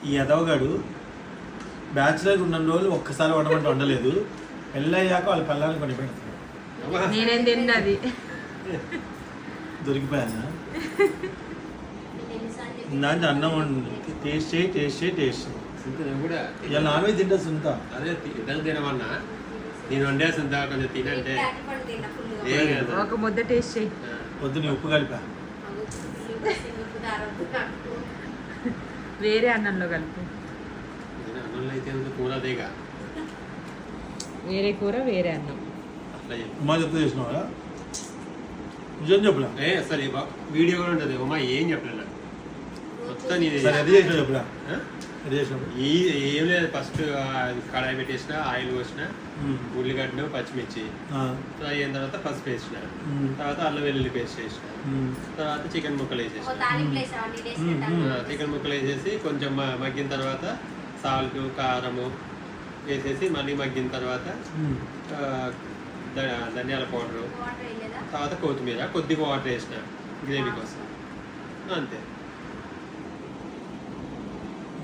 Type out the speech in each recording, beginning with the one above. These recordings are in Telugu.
ఈ ఎదవగాడు బ్యాచులర్ ఉన్న రోజులు ఒక్కసారి వండమంటే వండలేదు, పెళ్ళయ్యాక వాళ్ళ పిల్లల్ని కొని పెడతారు. నేనేం తిన్నది దొరికిపోయానా? దాంట్లో అన్నం టేస్ట్ చేయి టేస్ట్ చేయి టేస్ట్ ఇలా నాన్ వెజ్ తింటా సుంత. అదే ఇద్దరు తినమన్నా నేను వండే సుంత కొంచెం తినంటే ఒక ముద్ద టేస్ట్ చేయి. పొద్దున ఉప్పు కలిపా, వేరే అన్నంలో కలుపు. అన్నంలో అయితే కూర అదేగా, వేరే కూర వేరే అన్నం. అట్లా ఉమా చెప్తే చేసినావా? నిజం చెప్పలా? అసలు వీడియో కూడా ఉంటుంది. ఉమా ఏం చెప్పలేదు మొత్తం సరే అది చేసినా చెప్పలా? అది చేసినప్పుడు ఏం లేదు. ఫస్ట్ కడాయి పెట్టేసిన, ఆయిల్ పోసిన, ఉల్లిగడ్డ పచ్చిమిర్చి ఫ్రై అయిన తర్వాత పసుపు వేసిన, తర్వాత అల్లం వెల్లుల్లి పేస్ట్ వేసిన, తర్వాత చికెన్ ముక్కలు వేసేసిన. చికెన్ ముక్కలు వేసేసి కొంచెం మగ్గిన తర్వాత సాల్ట్ కారము వేసేసి మళ్ళీ మగ్గిన తర్వాత ధనియాల పౌడరు, తర్వాత కొత్తిమీర, కొద్దిగా వాటర్ వేసిన గ్రేవీ కోసం, అంతే.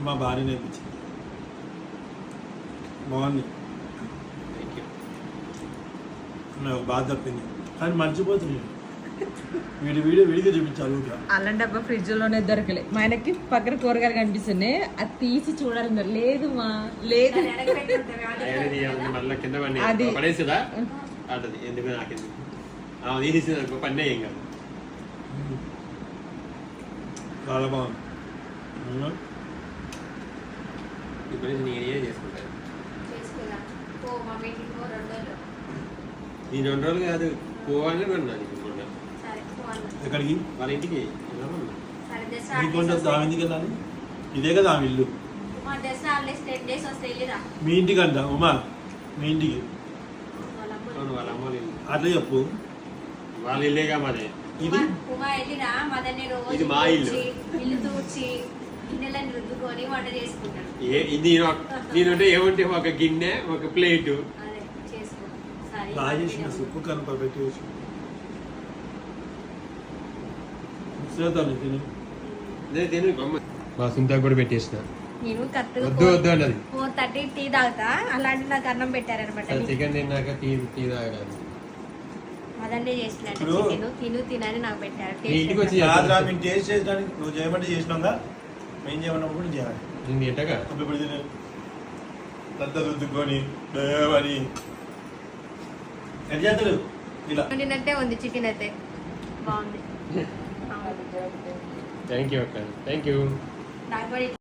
మా భార్య నేర్పించింది, బాగుంది. నాకు బాధ తప్పింది కానీ మర్చిపోతుంది. వీడిగా చూపించాలి. అల్లం డబ్బా ఫ్రిడ్జ్ లోనే దొరకలే. మా ఆయనకి పక్కన కూరగాయలు కనిపిస్తున్నాయి, అది తీసి చూడాలన్నారు. లేదు మా లేదు మళ్ళీ కింద పడేసేదా అంటది. ఎందుకు నాకెందుకు తీసి పన్నే ఏం కాదు. చాలా బాగుంది. ఇప్పుడు నేనే చేసుకుంటాను. నేను 2 రోజులు కాదు పోవాలని ఉన్నాను. ఎక్కడికి? వాళ్ళ ఇంటికి ఇంటికి వెళ్ళాలి. ఇదే కదా ఆమె ఇల్లు. మీ ఇంటికి అంట ఉమా, మీ ఇంటికి వాళ్ళ అమ్మ ఇల్లు. అట్లా చెప్పు. వాళ్ళ ఇల్లేగా మాది. ఇది ఇది మా ఇల్లు. నేనంటే ఏమంటే ఒక గిన్నె, ఒక ప్లేటు బాగా చేసిన సుప్పు కనుక పెట్టి తిను. మా సుంతా కూడా పెట్టేసిన. నేను వద్దు వద్దు అన్నది. 4:30 టీ తాగుతా, అలాంటి నాకు అన్నం పెట్టారనమాట. చికెన్ తిన్నాక టీ తాగడానికి అదన్నే చేసినట్టు చికెన్ తినని నాకు పెట్టారు. ఇంటికి వచ్చి టేస్ట్ చేయడానికి నువ్వు చేయమంటే చేసినాగా, మేము చేయమన్నప్పుడు కూడా చేయాలి. నేను తింటగా ఇప్పుడు పెద్ద రుద్దుకొని అని ఎట్లా చేస్తారు ఇలా వండినట్టే ఉంది చికెన్ అయితే. బాగుంది. థ్యాంక్ యూ అక్క, థ్యాంక్ యూ. నాకు కూడా